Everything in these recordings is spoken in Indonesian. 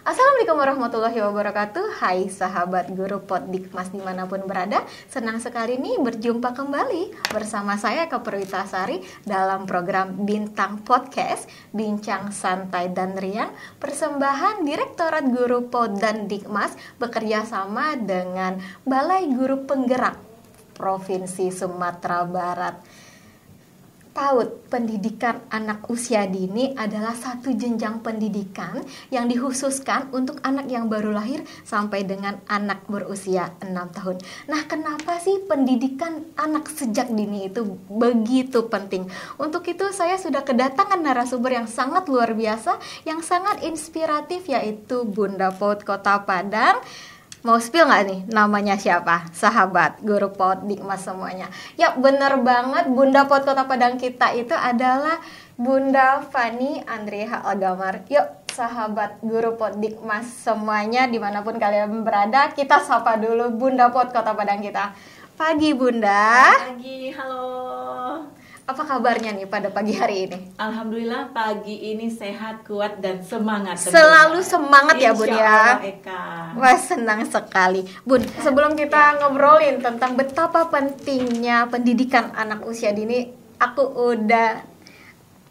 Assalamualaikum warahmatullahi wabarakatuh. Hai sahabat guru Poddikmas dimanapun berada. Senang sekali nih berjumpa kembali bersama saya Eka Perwitasari dalam program Bintang Podcast Bincang Santai dan Riang, persembahan Direktorat Guru Pod dan Dikmas bekerja sama dengan Balai Guru Penggerak Provinsi Sumatera Barat. PAUD, pendidikan anak usia dini, adalah satu jenjang pendidikan yang dikhususkan untuk anak yang baru lahir sampai dengan anak berusia 6 tahun. Nah, kenapa sih pendidikan anak sejak dini itu begitu penting? Untuk itu saya sudah kedatangan narasumber yang sangat luar biasa, yang sangat inspiratif, yaitu Bunda PAUD Kota Padang. Mau spill nggak nih namanya siapa? Sahabat guru PAUD Dikmas semuanya. Ya bener banget, Bunda PAUD Kota Padang kita itu adalah Bunda Fani Andriha Algamar. Yuk sahabat guru PAUD Dikmas semuanya dimanapun kalian berada, kita sapa dulu Bunda PAUD Kota Padang kita. Pagi Bunda. Pagi, halo. Apa kabarnya nih pada pagi hari ini? Alhamdulillah pagi ini sehat, kuat, dan semangat. Selalu semangat ya Bun ya. Eka. Wah, senang sekali Bun. Sebelum kita ngobrolin tentang betapa pentingnya pendidikan anak usia dini, aku udah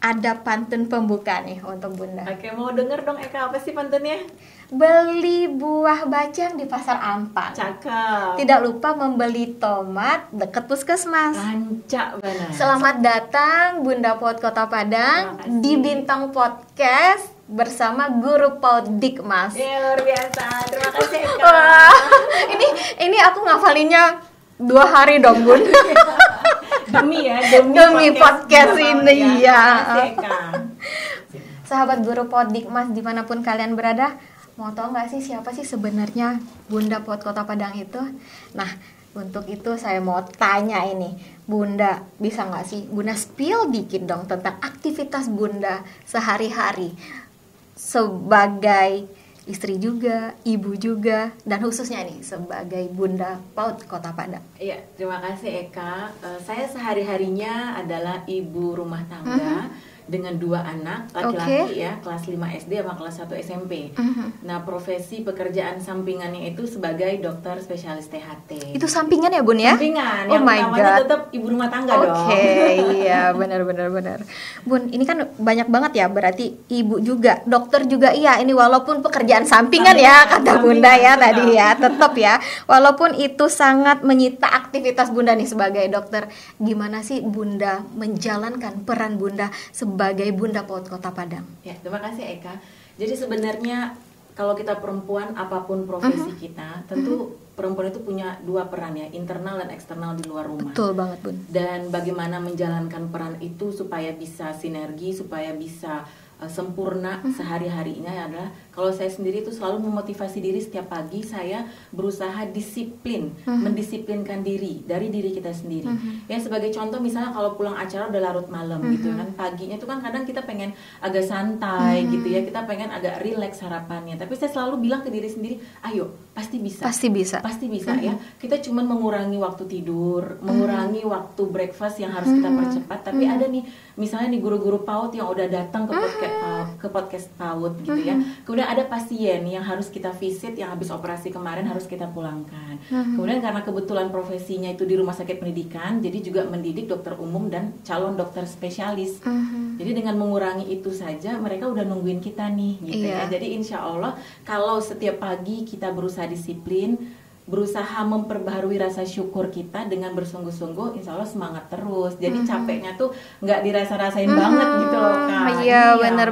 ada pantun pembuka nih untuk Bunda. Oke, mau denger dong Eka, apa sih pantunnya? Beli buah bajang di pasar Ampang. Cakep. Tidak lupa membeli tomat dekat puskesmas. Lancak banget. Selamat datang Bunda PAUD Kota Padang di Bintang Podcast bersama Guru PAUD Dikmas. Ya, luar biasa. Terima kasih Eka. Wah, ini aku ngafalinnya 2 hari dong Bun. demi podcast ini ya. Makasih Eka. Sahabat Guru PAUD Dikmas dimanapun kalian berada, mau tahu nggak sih siapa sih sebenarnya Bunda PAUD Kota Padang itu? Nah, untuk itu saya mau tanya ini, Bunda bisa nggak sih Bunda spill dikit dong tentang aktivitas Bunda sehari-hari sebagai istri juga, ibu juga, dan khususnya nih sebagai Bunda PAUD Kota Padang. Iya, terima kasih Eka. Saya sehari-harinya adalah ibu rumah tangga dengan 2 anak laki-laki ya, kelas 5 SD sama kelas 1 SMP. Nah, profesi pekerjaan sampingannya itu sebagai dokter spesialis THT. Itu sampingan ya Bun ya? Sampingan, Oh yang my utamanya God. tetap ibu rumah tangga dong. Oke, iya benar. Bun, ini kan banyak banget ya, berarti ibu juga, dokter juga iya. Ini walaupun pekerjaan sampingan ya kata Bunda ya tadi ya, tetap ya. Walaupun itu sangat menyita aktivitas Bunda nih sebagai dokter. Gimana sih Bunda menjalankan peran Bunda sebagai Bunda PAUD Kota Padang? Ya, terima kasih Eka. Jadi sebenarnya kalau kita perempuan, apapun profesi kita, tentu perempuan itu punya 2 peran ya, internal dan eksternal di luar rumah. Betul banget Bun. Dan bagaimana menjalankan peran itu supaya bisa sinergi, supaya bisa sempurna sehari-harinya adalah kalau saya sendiri itu selalu memotivasi diri setiap pagi. Saya berusaha disiplin, mendisiplinkan diri dari diri kita sendiri. Ya sebagai contoh misalnya kalau pulang acara udah larut malam gitu kan, paginya itu kan kadang kita pengen agak santai gitu ya, kita pengen agak rileks harapannya. Tapi saya selalu bilang ke diri sendiri, ayo pasti bisa ya. Kita cuman mengurangi waktu tidur, mengurangi waktu breakfast yang harus kita percepat. Tapi ada nih misalnya nih guru-guru PAUD yang udah datang ke podcast PAUD gitu ya. Kemudian ada pasien yang harus kita visit, yang habis operasi kemarin harus kita pulangkan. Kemudian karena kebetulan profesinya itu di rumah sakit pendidikan, jadi juga mendidik dokter umum dan calon dokter spesialis. Jadi dengan mengurangi itu saja mereka udah nungguin kita nih gitu ya. Jadi insya Allah kalau setiap pagi kita berusaha disiplin, berusaha memperbaharui rasa syukur kita dengan bersungguh-sungguh, insya Allah semangat terus. Jadi capeknya tuh nggak dirasa-rasain banget gitu loh Kak. Iya benar.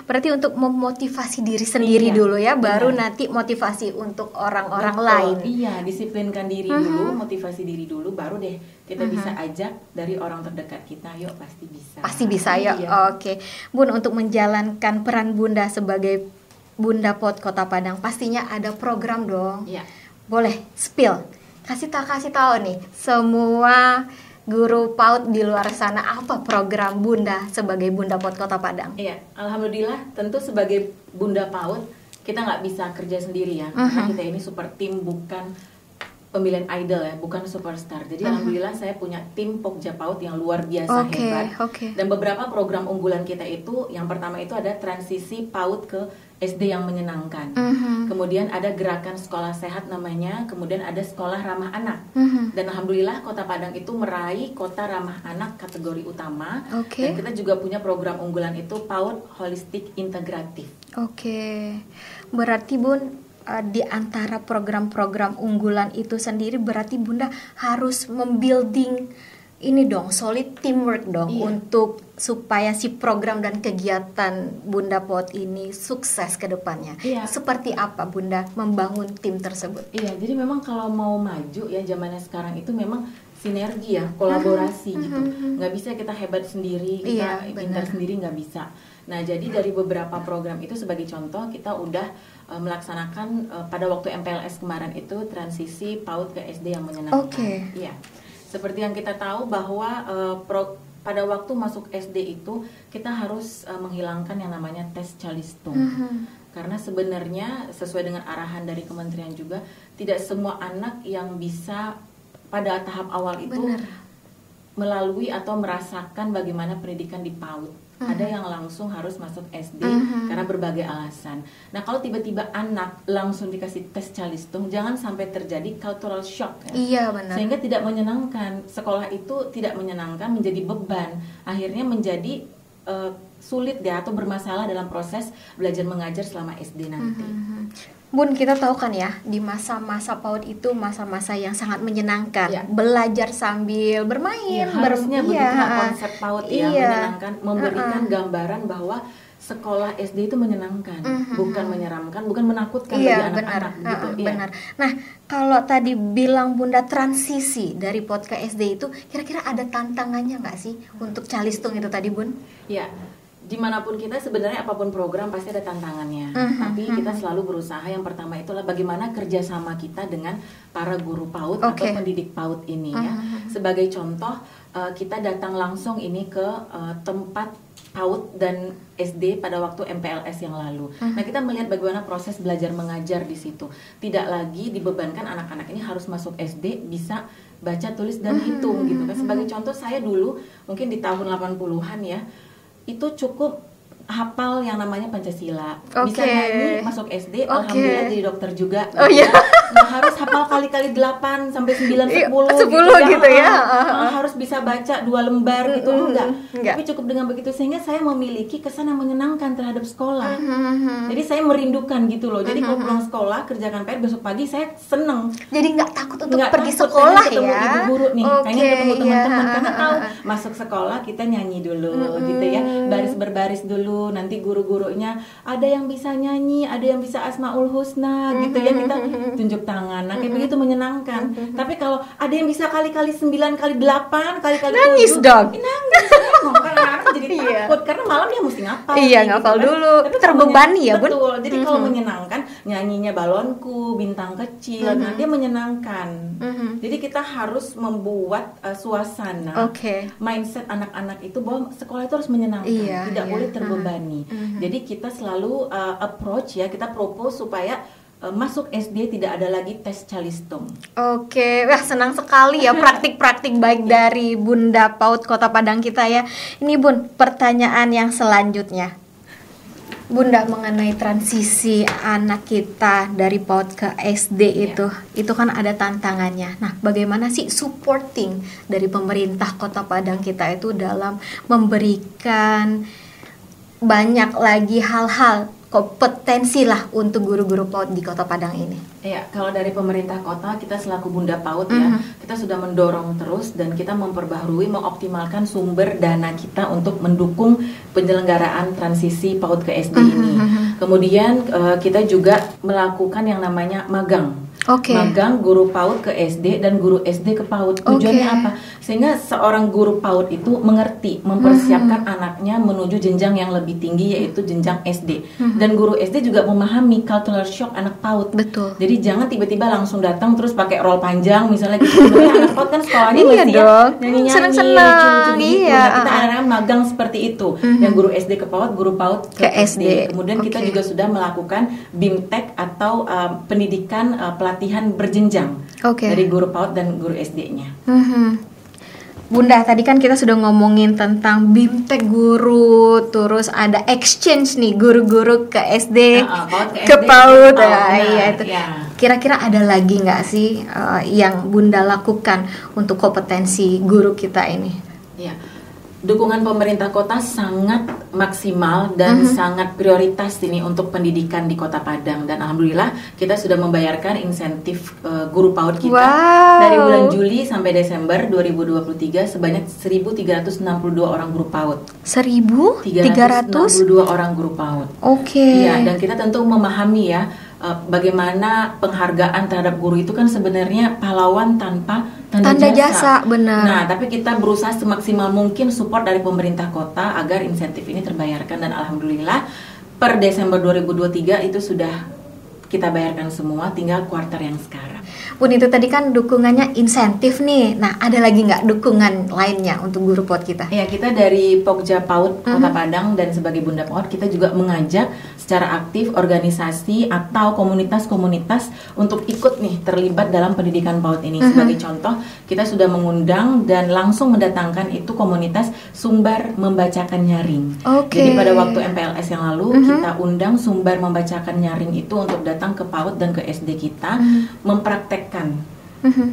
Berarti untuk memotivasi diri sendiri dulu ya, baru nanti motivasi untuk orang-orang lain. Iya, disiplinkan diri dulu, motivasi diri dulu, baru deh kita bisa ajak dari orang terdekat kita. Yuk pasti bisa. Pasti bisa ya. Oke, Bun, untuk menjalankan peran Bunda sebagai Bunda PAUD Kota Padang pastinya ada program dong. Iya. Boleh spill, kasih tahu nih semua guru PAUD di luar sana, apa program Bunda sebagai Bunda PAUD Kota Padang? Iya, alhamdulillah tentu sebagai Bunda PAUD kita nggak bisa kerja sendiri ya, karena kita ini super tim, bukan pemilihan idol ya, bukan superstar. Jadi alhamdulillah saya punya tim Pokja PAUD yang luar biasa hebat. Dan beberapa program unggulan kita itu, yang pertama itu ada transisi PAUD ke SD yang menyenangkan. Kemudian ada gerakan sekolah sehat namanya, kemudian ada sekolah ramah anak. Dan alhamdulillah Kota Padang itu meraih kota ramah anak kategori utama. Dan kita juga punya program unggulan itu PAUD Holistik Integratif. Berarti Bun, di antara program-program unggulan itu sendiri berarti Bunda harus membuilding ini dong, solid teamwork dong, untuk supaya si program dan kegiatan Bunda PAUD ini sukses ke depannya. Seperti apa Bunda membangun tim tersebut? Jadi memang kalau mau maju ya zamannya sekarang itu memang sinergi ya, kolaborasi gitu. Nggak bisa kita hebat sendiri, kita pintar sendiri, nggak bisa. Nah, jadi dari beberapa program itu sebagai contoh kita udah melaksanakan pada waktu MPLS kemarin itu transisi PAUD ke SD yang menyenangkan. Seperti yang kita tahu bahwa pada waktu masuk SD itu kita harus menghilangkan yang namanya tes calistung. Karena sebenarnya sesuai dengan arahan dari kementerian juga, tidak semua anak yang bisa pada tahap awal itu melalui atau merasakan bagaimana pendidikan di PAUD. Ada yang langsung harus masuk SD karena berbagai alasan. Nah, kalau tiba-tiba anak langsung dikasih tes calistung, jangan sampai terjadi cultural shock ya. Sehingga tidak menyenangkan. Sekolah itu tidak menyenangkan, menjadi beban. Akhirnya menjadi sulit ya atau bermasalah dalam proses belajar mengajar selama SD nanti. Bun, kita tahu kan ya, di masa-masa PAUD itu masa-masa yang sangat menyenangkan. Belajar sambil bermain. Harusnya begitu konsep PAUD yang menyenangkan, memberikan gambaran bahwa sekolah SD itu menyenangkan, bukan menyeramkan, bukan menakutkan bagi anak-anak gitu. Benar. Nah, kalau tadi bilang Bunda transisi dari PAUD ke SD itu, kira-kira ada tantangannya nggak sih untuk calistung itu tadi, Bun? Dimanapun kita sebenarnya apapun program pasti ada tantangannya, tapi kita selalu berusaha. Yang pertama itulah bagaimana kerjasama kita dengan para guru PAUD atau pendidik PAUD ini ya. Sebagai contoh, kita datang langsung ini ke tempat PAUD dan SD pada waktu MPLS yang lalu. Nah, kita melihat bagaimana proses belajar mengajar di situ. Tidak lagi dibebankan anak-anak ini harus masuk SD bisa baca, tulis dan hitung gitu kan. Sebagai contoh, saya dulu mungkin di tahun 80-an ya, itu cukup hafal yang namanya Pancasila, bisa nyanyi, masuk SD, alhamdulillah jadi dokter juga. Nah, harus hafal kali-kali 8 sampai 9, 10 gitu ya. Harus bisa baca 2 lembar gitu, enggak. Tapi cukup dengan begitu, sehingga saya memiliki kesan yang menyenangkan terhadap sekolah. Jadi saya merindukan gitu loh. Jadi kalau pulang sekolah, kerjakan PR, besok pagi saya seneng. Jadi nggak takut untuk pergi sekolah ya. Ketemu ibu guru nih, pengen ketemu teman-teman, karena tahu masuk sekolah kita nyanyi dulu gitu ya, baris berbaris dulu. Nanti guru-gurunya ada yang bisa nyanyi, ada yang bisa Asmaul Husna gitu ya, kita tunjuk tangan. Nah, kayak begitu menyenangkan. Tapi kalau ada yang bisa kali-kali 9, kali 8, kali-kali 7, nangis dong. Nangis. Karena anak jadi takut, karena malam dia mesti ngapal. Ngapal dulu. Tapi terbebani ya, Bun. Betul. Jadi kalau menyenangkan, nyanyinya Balonku, Bintang Kecil, nah dia menyenangkan. Jadi kita harus membuat suasana, mindset anak-anak itu bahwa sekolah itu harus menyenangkan, tidak boleh terbebani. Jadi kita selalu approach ya, kita propose supaya masuk SD tidak ada lagi tes calistung. Wah senang sekali ya praktik-praktik baik dari Bunda PAUD Kota Padang kita ya. Ini Bun, pertanyaan yang selanjutnya. Bunda, mengenai transisi anak kita dari PAUD ke SD itu kan ada tantangannya. Nah, bagaimana sih supporting dari pemerintah Kota Padang kita itu dalam memberikan banyak lagi hal-hal kompetensi lah untuk guru-guru PAUD di Kota Padang ini? Kalau dari pemerintah kota, kita selaku Bunda PAUD ya, kita sudah mendorong terus dan kita memperbaharui, mengoptimalkan sumber dana kita untuk mendukung penyelenggaraan transisi PAUD ke SD ini. Kemudian kita juga melakukan yang namanya magang. Magang guru PAUD ke SD dan guru SD ke PAUD. Tujuannya apa? Sehingga seorang guru PAUD itu mengerti, mempersiapkan anaknya menuju jenjang yang lebih tinggi, yaitu jenjang SD. Dan guru SD juga memahami cultural shock anak PAUD. Betul. Jadi jangan tiba-tiba langsung datang terus pakai rol panjang misalnya gitu. Anak PAUD kan sekolahnya mesti nyanyi-nyanyi, lucu-lucu gitu. Nah, kita anak-anak magang seperti itu. Yang guru SD ke PAUD, guru PAUD ke SD. Kemudian kita juga sudah melakukan BIMTEK atau pendidikan pelatihan berjenjang dari guru PAUD dan guru SD-nya. Bunda, tadi kan kita sudah ngomongin tentang BIMTEK guru, terus ada exchange nih guru-guru ke SD, ke PAUD. Iya itu. Ya. Kira-kira ada lagi nggak sih yang Bunda lakukan untuk kompetensi guru kita ini? Ya. Dukungan pemerintah kota sangat maksimal dan sangat prioritas ini untuk pendidikan di Kota Padang, dan alhamdulillah kita sudah membayarkan insentif guru PAUD kita dari bulan Juli sampai Desember 2023 sebanyak 1.362 orang guru PAUD. 1.362 orang guru PAUD. Oke. Ya, dan kita tentu memahami ya bagaimana penghargaan terhadap guru itu kan sebenarnya pahlawan tanpa tanda jasa. Benar. Nah, tapi kita berusaha semaksimal mungkin support dari pemerintah kota agar insentif ini terbayarkan, dan alhamdulillah per Desember 2023 itu sudah kita bayarkan semua, tinggal kuartal yang sekarang. Bun, itu tadi kan dukungannya insentif nih. Nah, ada lagi nggak dukungan lainnya untuk guru PAUD kita? Ya, kita dari Pokja PAUD Kota Padang dan sebagai Bunda PAUD kita juga mengajak secara aktif organisasi atau komunitas-komunitas untuk ikut nih terlibat dalam pendidikan PAUD ini. Sebagai contoh, kita sudah mengundang dan langsung mendatangkan itu komunitas Sumbar Membacakan Nyaring. Jadi pada waktu MPLS yang lalu kita undang Sumbar Membacakan Nyaring itu untuk datang ke PAUD dan ke SD kita mempraktekkan.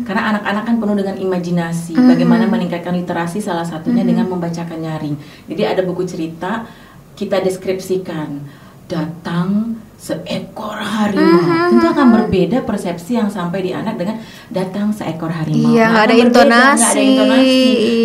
Karena anak-anak kan penuh dengan imajinasi, bagaimana meningkatkan literasi, salah satunya dengan membacakan nyaring. Jadi ada buku cerita, kita deskripsikan, datang seekor harimau. Tentu akan berbeda persepsi yang sampai di anak dengan datang seekor harimau. Iya, nggak ada intonasi.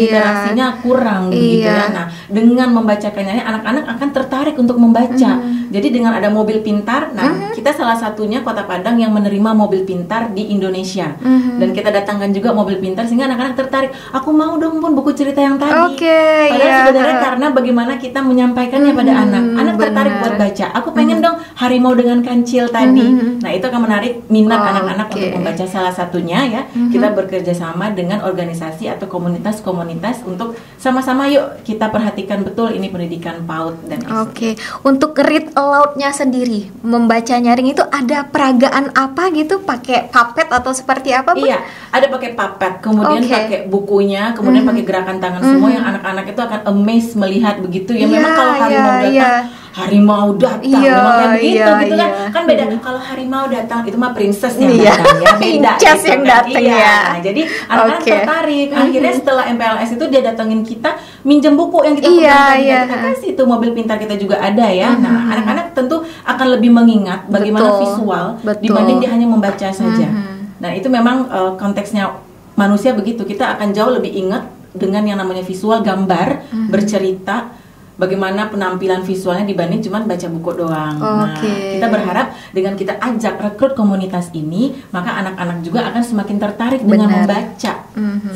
Literasinya kurang gitu ya. Nah, dengan membacakannya anak-anak akan tertarik untuk membaca. Jadi dengan ada mobil pintar, nah kita salah satunya Kota Padang yang menerima mobil pintar di Indonesia. Dan kita datangkan juga mobil pintar sehingga anak-anak tertarik. Aku mau dong Bun buku cerita yang tadi. Padahal sebenarnya karena bagaimana kita menyampaikannya pada anak. Anak tertarik buat baca. Aku pengen dong harimau dengan kancil tadi. Nah, itu akan menarik minat anak-anak untuk membaca. Salah satunya ya, kita bekerja sama dengan organisasi atau komunitas-komunitas untuk sama-sama yuk kita perhatikan betul ini pendidikan PAUD dan SD. Untuk read aloud-nya sendiri, membaca nyaring itu ada peragaan apa gitu? Pakai puppet atau seperti apa, Bu? Iya, ada pakai puppet, kemudian pakai bukunya, kemudian pakai gerakan tangan semua yang anak-anak itu akan amazed melihat begitu ya. Memang kalau harimau datang memang kayak begitu gitu kan beda. Kalau harimau datang itu mah princess yang datang ya, beda gitu yang kan. datang Nah, jadi anak-anak tertarik. Akhirnya setelah MPLS itu dia datengin kita minjem buku yang kita kita kasih itu mobil pintar kita juga ada ya. Nah, anak-anak tentu akan lebih mengingat bagaimana visual dibanding dia hanya membaca saja. Nah, itu memang konteksnya manusia begitu. Kita akan jauh lebih ingat dengan yang namanya visual, gambar, bercerita, bagaimana penampilan visualnya dibanding cuma baca buku doang. Nah, kita berharap dengan kita ajak rekrut komunitas ini, maka anak-anak juga akan semakin tertarik dengan membaca,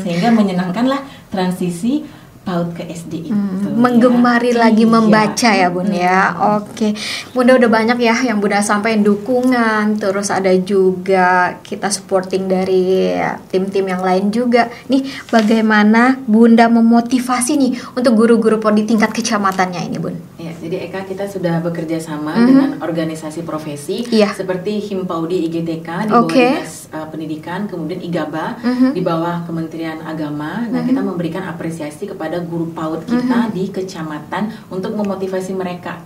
sehingga menyenangkanlah transisi PAUD ke SD itu. Menggemari lagi membaca ya Bun ya. Bunda udah banyak ya yang Bunda sampaikan dukungan, terus ada juga kita supporting dari tim-tim yang lain juga. Nih bagaimana Bunda memotivasi nih untuk guru-guru PAUD di tingkat kecamatannya ini Bun? Ya, jadi Eka kita sudah bekerja sama dengan organisasi profesi seperti Himpaudi IGTK di bawah Dinas Pendidikan, kemudian IGABA di bawah Kementerian Agama. Nah, kita memberikan apresiasi kepada guru PAUD kita di kecamatan untuk memotivasi mereka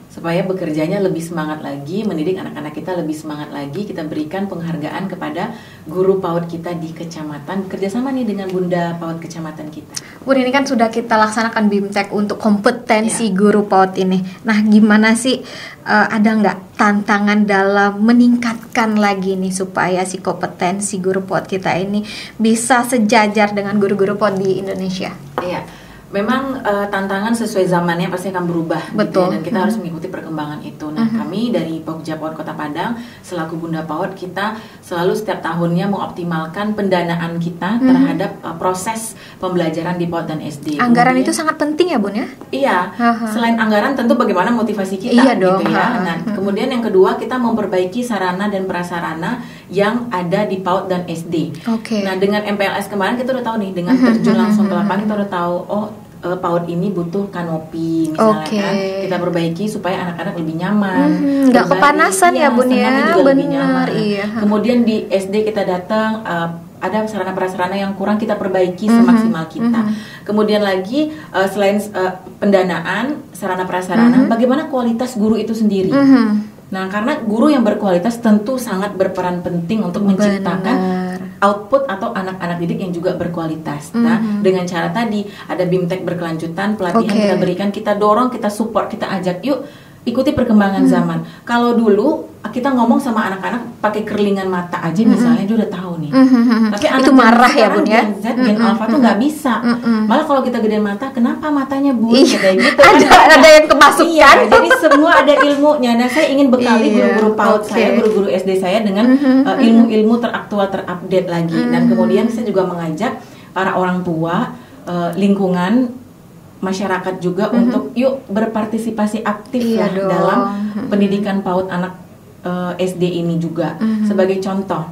supaya bekerjanya lebih semangat lagi, mendidik anak-anak kita lebih semangat lagi. Kita berikan penghargaan kepada guru PAUD kita di kecamatan, bekerjasama nih dengan Bunda PAUD kecamatan kita. Bun, ini kan sudah kita laksanakan BIMTEK untuk kompetensi guru PAUD ini. Nah, gimana sih ada nggak tantangan dalam meningkatkan lagi nih supaya si kompetensi guru PAUD kita ini bisa sejajar dengan guru-guru PAUD di Indonesia? Iya, memang tantangan sesuai zamannya pasti akan berubah. Betul. Gitu ya, dan kita harus mengikuti perkembangan itu. Nah, kami dari Pokja PAUD Kota Padang selaku Bunda PAUD kita selalu setiap tahunnya mengoptimalkan pendanaan kita terhadap proses pembelajaran di PAUD dan SD. Anggaran itu sangat penting ya Bun ya? Iya. Selain anggaran tentu bagaimana motivasi kita gitu ya. Nah, kemudian yang kedua kita memperbaiki sarana dan prasarana yang ada di PAUD dan SD. Nah, dengan MPLS kemarin kita udah tahu nih, dengan terjun langsung ke lapangan kita udah tahu PAUD ini butuh kanopi misalnya kan, kita perbaiki supaya anak-anak lebih nyaman, nggak kepanasan ya Bun ya, benar. Kemudian di SD kita datang ada sarana prasarana yang kurang kita perbaiki semaksimal kita. Kemudian lagi selain pendanaan, sarana prasarana, bagaimana kualitas guru itu sendiri. Nah, karena guru yang berkualitas tentu sangat berperan penting untuk menciptakan output atau anak-anak didik yang juga berkualitas. Nah, dengan cara tadi ada BIMTEK berkelanjutan, pelatihan kita berikan, kita dorong, kita support, kita ajak, yuk ikuti perkembangan zaman. Kalau dulu kita ngomong sama anak-anak pakai kerlingan mata aja misalnya, dia udah tahu nih. Tapi anak itu marah ya Bun ya. Gen Z, Gen Alpha tuh nggak bisa. Malah kalau kita gedein mata, kenapa matanya Bun? Kayak gitu. Ada yang kemasukan. Iya, jadi semua ada ilmunya. Nah, saya ingin bekali guru-guru PAUD saya, guru-guru SD saya dengan ilmu-ilmu teraktual, terupdate lagi. Dan kemudian saya juga mengajak para orang tua, lingkungan, masyarakat juga untuk yuk berpartisipasi aktif lah dalam pendidikan PAUD anak SD ini juga. Sebagai contoh,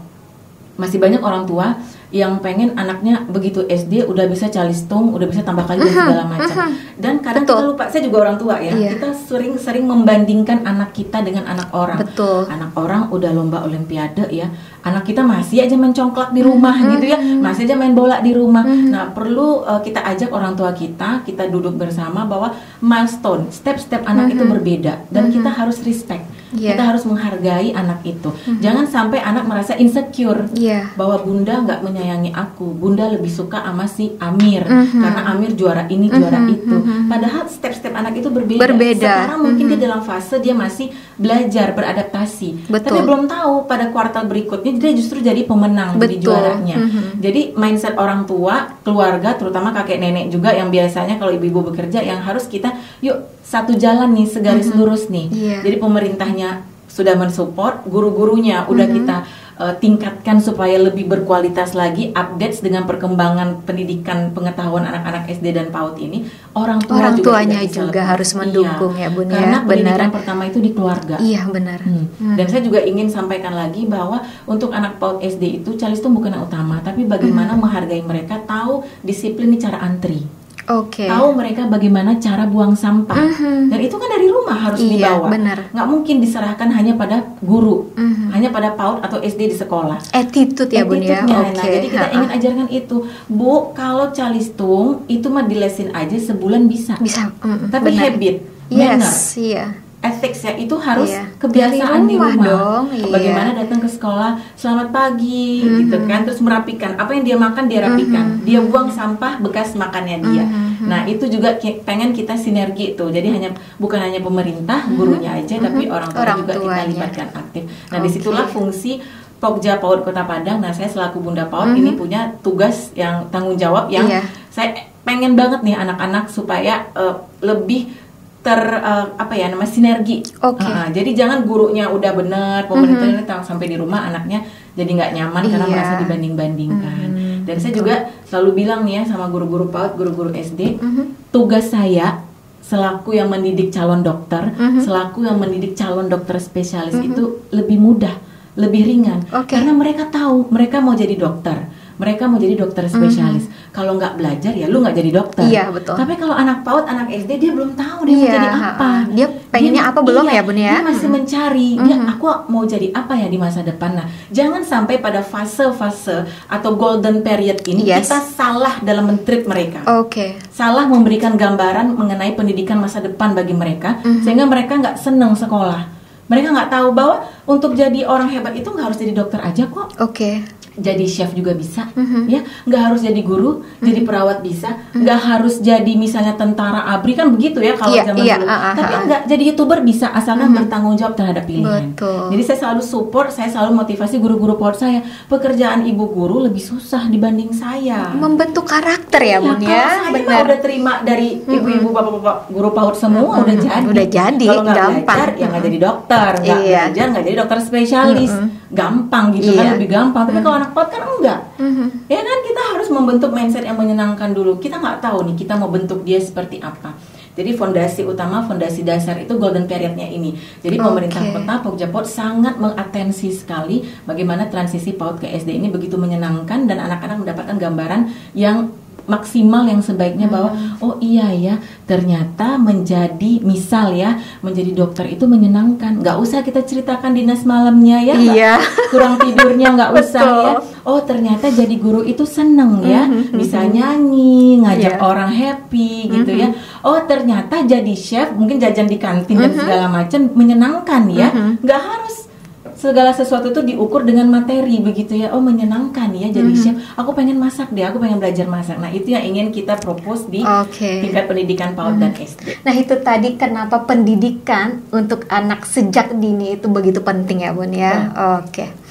masih banyak orang tua yang pengen anaknya begitu SD udah bisa calistung, udah bisa tambah kali dan segala macam. Dan kadang kita lupa, saya juga orang tua ya, kita sering membandingkan anak kita dengan anak orang. Anak orang udah lomba olimpiade ya, anak kita masih aja mencongklak di rumah gitu ya, masih aja main bola di rumah. Nah, perlu kita ajak orang tua kita duduk bersama bahwa milestone, step-step anak itu berbeda dan kita harus respect. Kita harus menghargai anak itu. Jangan sampai anak merasa insecure bahwa bunda nggak menyayangi aku, bunda lebih suka sama si Amir karena Amir juara ini, juara itu. Padahal step-step anak itu berbeda. Sekarang mungkin dia dalam fase dia masih belajar, beradaptasi. Tapi belum tahu pada kuartal berikutnya dia justru jadi pemenang, jadi juaranya. Jadi mindset orang tua, keluarga, terutama kakek nenek juga yang biasanya kalau ibu-ibu bekerja, yang harus kita yuk satu jalan nih, segaris lurus nih. Jadi pemerintahnya sudah mensupport, guru-gurunya udah kita tingkatkan supaya lebih berkualitas lagi, updates dengan perkembangan pendidikan pengetahuan anak-anak SD dan PAUD ini. Orang tuanya juga harus mendukung ya Bun ya. Karena pendidikan pertama itu di keluarga. Iya benar. Dan saya juga ingin sampaikan lagi bahwa untuk anak PAUD SD itu calistung bukan yang utama, tapi bagaimana menghargai mereka, tahu disiplin di cara antri. Tahu mereka bagaimana cara buang sampah, dan itu kan dari rumah harus dibawa. Nggak mungkin diserahkan hanya pada guru, hanya pada PAUD atau SD di sekolah. Attitude ya Bun ya. Nah, jadi kita ingin ajarkan itu, Bu. Kalau calistung itu mah dilesin aja sebulan bisa. Tapi habit, manner, ethics ya, itu harus kebiasaan di rumah dong. Bagaimana datang ke sekolah, selamat pagi gitu kan, terus merapikan apa yang dia makan, dia rapikan, dia buang sampah bekas makannya dia. Nah, itu juga pengen kita sinergi itu. Jadi bukan hanya pemerintah, gurunya aja, tapi orang tua juga kita libatkan aktif. Nah, disitulah fungsi Pokja PAUD Kota Padang. Nah, saya selaku Bunda PAUD ini punya tugas yang tanggung jawab yang saya pengen banget nih anak-anak supaya lebih sinergi. Jadi jangan gurunya udah benar, pemerintahnya sampai di rumah anaknya jadi nggak nyaman karena merasa dibanding-bandingkan. Dan saya juga selalu bilang nih ya sama guru-guru PAUD, guru-guru SD, tugas saya selaku yang mendidik calon dokter, selaku yang mendidik calon dokter spesialis itu lebih mudah, lebih ringan, karena mereka tahu mereka mau jadi dokter. Mereka mau jadi dokter spesialis. Kalau nggak belajar ya lu nggak jadi dokter. Tapi kalau anak PAUD, anak SD, dia belum tahu dia mau jadi apa. Dia pengennya apa belum ya Bun ya? Dia masih mencari. Aku mau jadi apa ya di masa depan. Nah, jangan sampai pada fase-fase atau golden period ini kita salah dalam men-treat mereka. Salah memberikan gambaran mengenai pendidikan masa depan bagi mereka, sehingga mereka nggak senang sekolah. Mereka nggak tahu bahwa untuk jadi orang hebat itu nggak harus jadi dokter aja kok. Jadi chef juga bisa, ya, nggak harus jadi guru, jadi perawat bisa, nggak harus jadi misalnya tentara ABRI kan begitu ya kalau zaman dulu. Tapi nggak jadi YouTuber bisa asalkan bertanggung jawab terhadap pilihan. Jadi saya selalu support, saya selalu motivasi guru-guru PAUD saya. Pekerjaan ibu guru lebih susah dibanding saya. Membentuk karakter ya Bun ya. Kalau saya udah terima dari ibu-ibu bapak-bapak guru PAUD semua udah jadi. Kalau nggak belajar ya nggak jadi dokter, nggak belajar nggak jadi dokter spesialis. Gampang gitu kan, lebih gampang. Tapi kalau anak PAUD kan enggak. Ya kan, kita harus membentuk mindset yang menyenangkan dulu. Kita nggak tahu nih kita mau bentuk dia seperti apa. Jadi fondasi utama, fondasi dasar itu golden periodnya ini. Jadi pemerintah kota Pokja PAUD sangat mengatensi sekali bagaimana transisi PAUD ke SD ini begitu menyenangkan dan anak-anak mendapatkan gambaran yang maksimal yang sebaiknya bahwa oh iya ya, ternyata menjadi misal ya, menjadi dokter itu menyenangkan. Nggak usah kita ceritakan dinas malamnya ya, Iya. kurang tidurnya nggak usah Betul. ya. Oh ternyata jadi guru itu seneng ya, bisa nyanyi, ngajak Iya. orang happy gitu ya. Oh ternyata jadi chef, mungkin jajan di kantin dan segala macam menyenangkan ya. Nggak harus segala sesuatu itu diukur dengan materi begitu ya. Oh menyenangkan ya jadi chef. Aku pengen masak deh, aku pengen belajar masak. Nah itu yang ingin kita propose di Oke. tingkat pendidikan PAUD dan SD. Nah itu tadi kenapa pendidikan untuk anak sejak dini itu begitu penting ya Bun ya. Oke.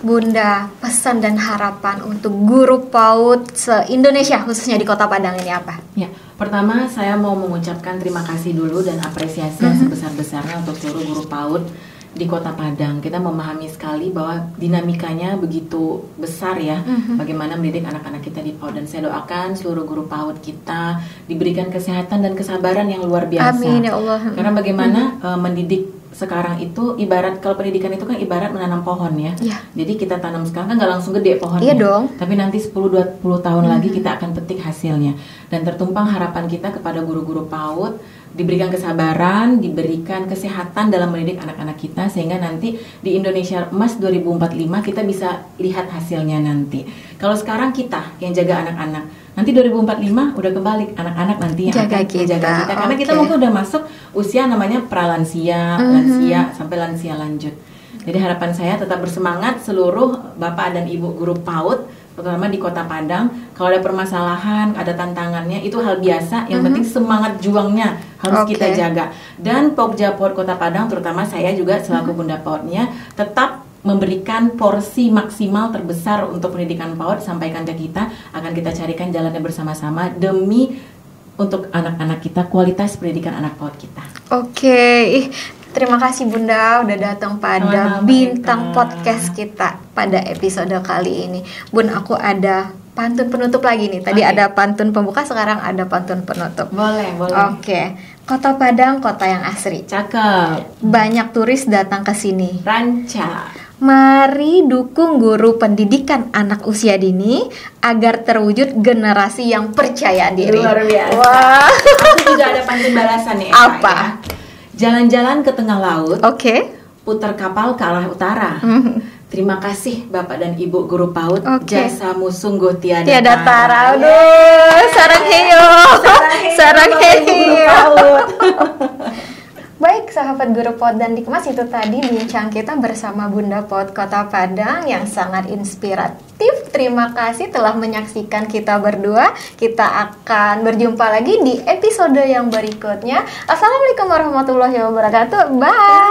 Bunda, pesan dan harapan untuk guru PAUD se-Indonesia khususnya di Kota Padang ini apa? Ya, pertama saya mau mengucapkan terima kasih dulu dan apresiasi yang sebesar-besarnya untuk seluruh guru PAUD di Kota Padang. Kita memahami sekali bahwa dinamikanya begitu besar ya, bagaimana mendidik anak-anak kita di PAUD, dan saya doakan seluruh guru PAUD kita diberikan kesehatan dan kesabaran yang luar biasa. Amin ya Allah. Karena bagaimana mendidik sekarang itu ibarat, kalau pendidikan itu kan ibarat menanam pohon ya. Iya. Jadi kita tanam sekarang kan nggak langsung gede pohonnya. Iya dong. Tapi nanti 10-20 tahun lagi kita akan petik hasilnya. Dan tertumpang harapan kita kepada guru-guru PAUD, diberikan kesabaran, diberikan kesehatan dalam mendidik anak-anak kita, sehingga nanti di Indonesia Emas 2045 kita bisa lihat hasilnya nanti. Kalau sekarang kita yang jaga anak-anak, nanti 2045 udah kebalik, anak-anak nanti yang Jaga akan menjaga kita. kita. Karena kita Oke. mungkin udah masuk usia namanya pralansia, lansia, sampai lansia lanjut. Jadi harapan saya tetap bersemangat seluruh Bapak dan Ibu guru PAUD, terutama di Kota Padang. Kalau ada permasalahan, ada tantangannya, itu hal biasa. Yang penting semangat juangnya harus Oke. kita jaga. Dan Pokja PAUD Kota Padang, terutama saya juga selaku Bunda PAUD-nya, tetap memberikan porsi maksimal terbesar untuk pendidikan PAUD. Sampaikan ke kita, akan kita carikan jalannya bersama-sama demi untuk anak-anak kita, kualitas pendidikan anak PAUD kita. Oke, terima kasih Bunda udah datang pada Sama-sama, bintang Eka. podcast kita pada episode kali ini. Bun, aku ada pantun penutup lagi nih. Tadi Oke. ada pantun pembuka, sekarang ada pantun penutup. Boleh, boleh. Oke, Kota Padang, kota yang asri. Cakep. Banyak turis datang ke sini. Ranca. Mari dukung guru pendidikan anak usia dini agar terwujud generasi yang percaya diri. Luar biasa. Wah. Aku juga ada pantun balasan nih, Eka, Apa? ya. Jalan-jalan ke tengah laut, Oke. putar kapal ke arah utara. Terima kasih Bapak dan Ibu guru PAUD. Oke. Jasamu sungguh tiada Tiada tara. tara. Aduh, sarang heyo. Sarang Bapak Ibu guru heyo. PAUD. Baik, sahabat guru PAUD dan Dikmas, itu tadi bincang kita bersama Bunda PAUD Kota Padang yang sangat inspiratif. Terima kasih telah menyaksikan kita berdua. Kita akan berjumpa lagi di episode yang berikutnya. Assalamualaikum warahmatullahi wabarakatuh. Bye.